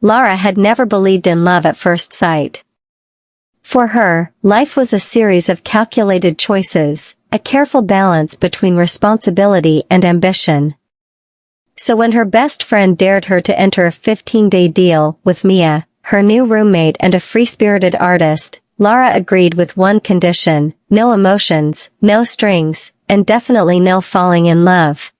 Lara had never believed in love at first sight. For her, life was a series of calculated choices, a careful balance between responsibility and ambition. So when her best friend dared her to enter a 15-day deal with Mia, her new roommate and a free-spirited artist, Lara agreed with one condition: no emotions, no strings, and definitely no falling in love.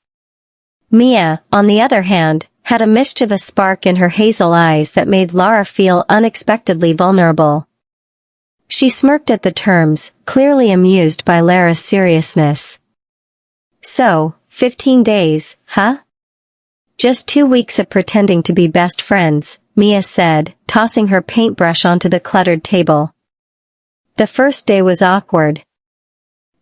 Mia, on the other hand, had a mischievous spark in her hazel eyes that made Lara feel unexpectedly vulnerable. She smirked at the terms, clearly amused by Lara's seriousness. "So, 15 days, huh?" "Just 2 weeks of pretending to be best friends," Mia said, tossing her paintbrush onto the cluttered table. The first day was awkward.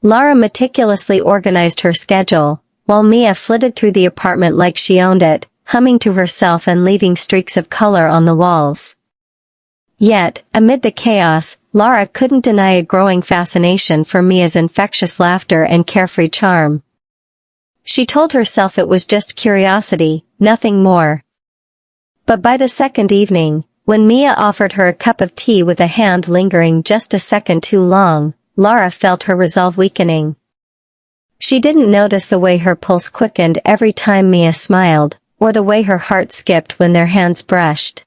Lara meticulously organized her schedule, while Mia flitted through the apartment like she owned it, humming to herself and leaving streaks of color on the walls. Yet, amid the chaos, Lara couldn't deny a growing fascination for Mia's infectious laughter and carefree charm. She told herself it was just curiosity, nothing more. But by the second evening, when Mia offered her a cup of tea with a hand lingering just a second too long, Lara felt her resolve weakening. She didn't notice the way her pulse quickened every time Mia smiled, or the way her heart skipped when their hands brushed.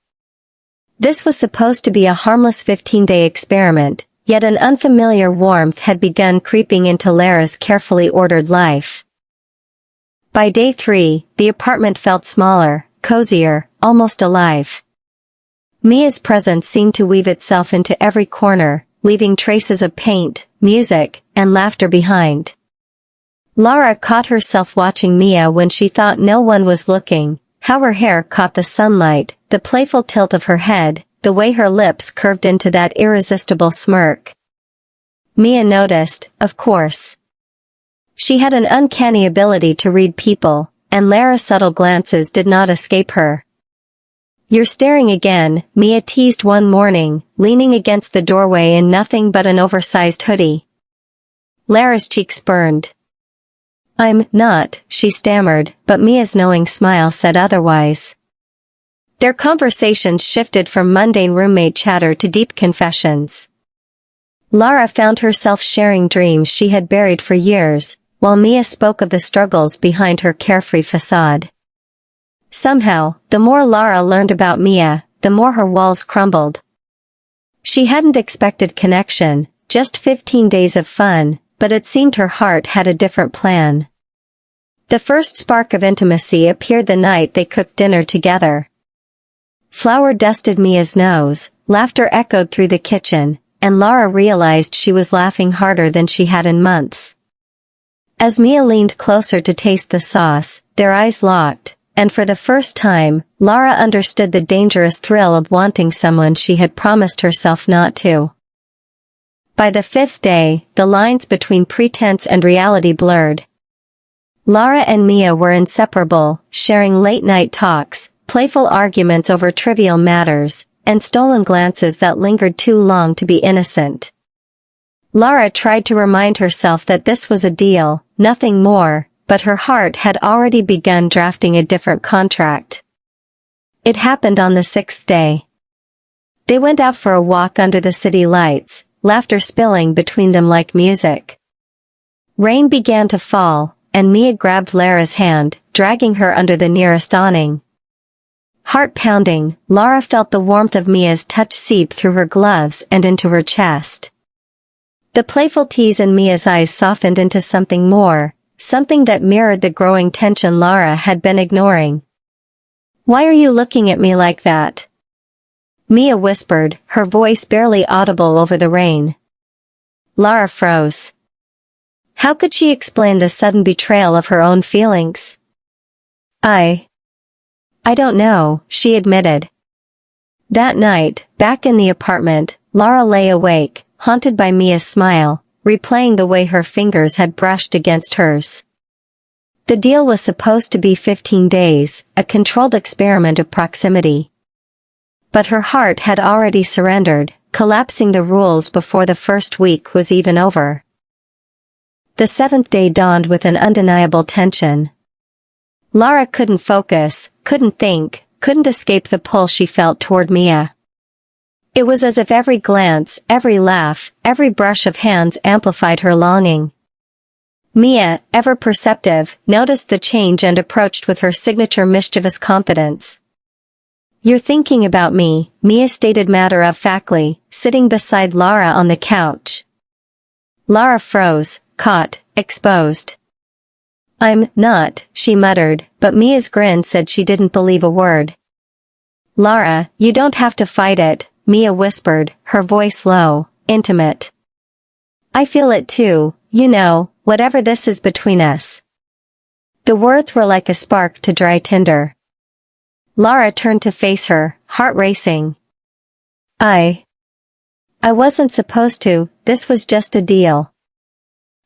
This was supposed to be a harmless 15-day experiment, yet an unfamiliar warmth had begun creeping into Lara's carefully ordered life. By day 3, the apartment felt smaller, cozier, almost alive. Mia's presence seemed to weave itself into every corner, leaving traces of paint, music, and laughter behind. Lara caught herself watching Mia when she thought no one was looking, how her hair caught the sunlight, the playful tilt of her head, the way her lips curved into that irresistible smirk. Mia noticed, of course. She had an uncanny ability to read people, and Lara's subtle glances did not escape her. "You're staring again," Mia teased one morning, leaning against the doorway in nothing but an oversized hoodie. Lara's cheeks burned. "I'm not," she stammered, but Mia's knowing smile said otherwise. Their conversations shifted from mundane roommate chatter to deep confessions. Lara found herself sharing dreams she had buried for years, while Mia spoke of the struggles behind her carefree facade. Somehow, the more Lara learned about Mia, the more her walls crumbled. She hadn't expected connection, just 15 days of fun, but it seemed her heart had a different plan. The first spark of intimacy appeared the night they cooked dinner together. Flour dusted Mia's nose, laughter echoed through the kitchen, and Lara realized she was laughing harder than she had in months. As Mia leaned closer to taste the sauce, their eyes locked, and for the first time, Lara understood the dangerous thrill of wanting someone she had promised herself not to. By the 5th day, the lines between pretense and reality blurred. Lara and Mia were inseparable, sharing late-night talks, playful arguments over trivial matters, and stolen glances that lingered too long to be innocent. Lara tried to remind herself that this was a deal, nothing more, but her heart had already begun drafting a different contract. It happened on the 6th day. They went out for a walk under the city lights, laughter spilling between them like music. Rain began to fall, and Mia grabbed Lara's hand, dragging her under the nearest awning. Heart pounding, Lara felt the warmth of Mia's touch seep through her gloves and into her chest. The playful tease in Mia's eyes softened into something more, something that mirrored the growing tension Lara had been ignoring. "Why are you looking at me like that?" Mia whispered, her voice barely audible over the rain. Lara froze. How could she explain the sudden betrayal of her own feelings? I don't know, she admitted. That night, back in the apartment, Lara lay awake, haunted by Mia's smile, replaying the way her fingers had brushed against hers. The deal was supposed to be 15 days, a controlled experiment of proximity. But her heart had already surrendered, collapsing the rules before the first week was even over. The 7th day dawned with an undeniable tension. Lara couldn't focus, couldn't think, couldn't escape the pull she felt toward Mia. It was as if every glance, every laugh, every brush of hands amplified her longing. Mia, ever perceptive, noticed the change and approached with her signature mischievous confidence. "You're thinking about me," Mia stated matter-of-factly, sitting beside Lara on the couch. Lara froze, caught, exposed. "I'm not," she muttered, but Mia's grin said she didn't believe a word. "Lara, you don't have to fight it," Mia whispered, her voice low, intimate. "I feel it too, you know, whatever this is between us." The words were like a spark to dry tinder. Lara turned to face her, heart racing. I wasn't supposed to, this was just a deal."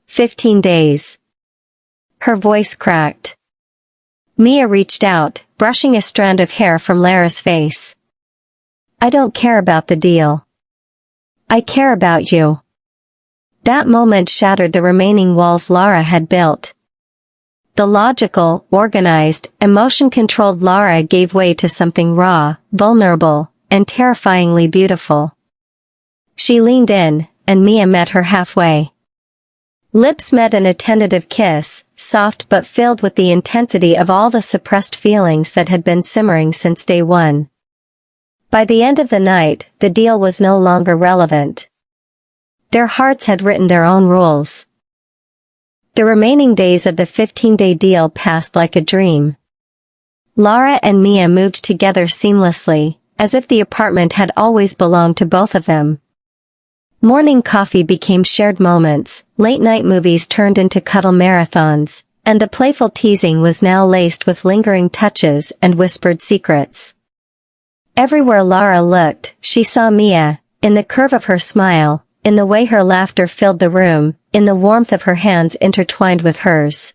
15 days. Her voice cracked. Mia reached out, brushing a strand of hair from Lara's face. "I don't care about the deal. I care about you." That moment shattered the remaining walls Lara had built. The logical, organized, emotion-controlled Lara gave way to something raw, vulnerable, and terrifyingly beautiful. She leaned in, and Mia met her halfway. Lips met in a tentative kiss, soft but filled with the intensity of all the suppressed feelings that had been simmering since day one. By the end of the night, the deal was no longer relevant. Their hearts had written their own rules. The remaining days of the 15-day deal passed like a dream. Lara and Mia moved together seamlessly, as if the apartment had always belonged to both of them. Morning coffee became shared moments, late-night movies turned into cuddle marathons, and the playful teasing was now laced with lingering touches and whispered secrets. Everywhere Lara looked, she saw Mia, in the curve of her smile, in the way her laughter filled the room, in the warmth of her hands intertwined with hers.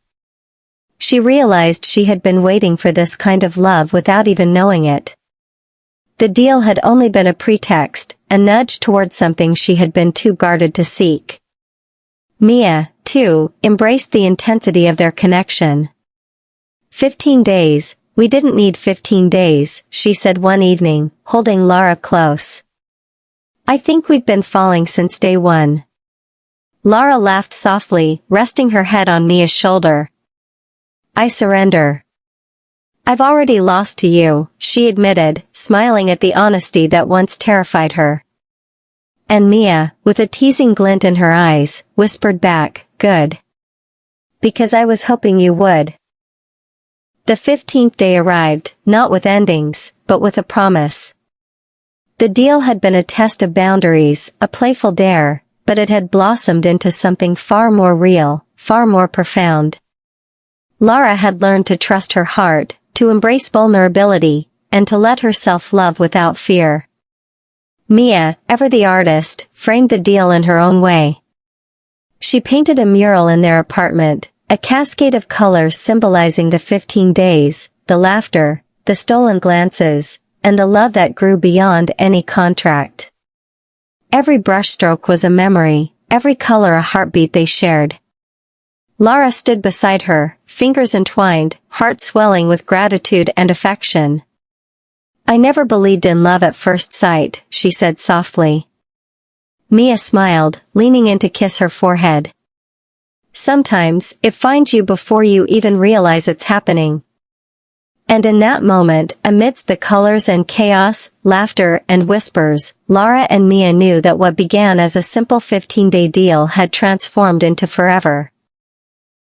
She realized she had been waiting for this kind of love without even knowing it. The deal had only been a pretext, a nudge towards something she had been too guarded to seek. Mia, too, embraced the intensity of their connection. 15 days, we didn't need 15 days, she said one evening, holding Lara close. "I think we've been falling since day one." Lara laughed softly, resting her head on Mia's shoulder. "I surrender. I've already lost to you," she admitted, smiling at the honesty that once terrified her. And Mia, with a teasing glint in her eyes, whispered back, "Good. Because I was hoping you would." The 15th day arrived, not with endings, but with a promise. The deal had been a test of boundaries, a playful dare, but it had blossomed into something far more real, far more profound. Lara had learned to trust her heart, to embrace vulnerability, and to let herself love without fear. Mia, ever the artist, framed the deal in her own way. She painted a mural in their apartment, a cascade of colors symbolizing the 15 days, the laughter, the stolen glances, and the love that grew beyond any contract. Every brushstroke was a memory, every color a heartbeat they shared. Lara stood beside her, fingers entwined, heart swelling with gratitude and affection. "I never believed in love at first sight," she said softly. Mia smiled, leaning in to kiss her forehead. "Sometimes, it finds you before you even realize it's happening." And in that moment, amidst the colors and chaos, laughter and whispers, Lara and Mia knew that what began as a simple 15-day deal had transformed into forever.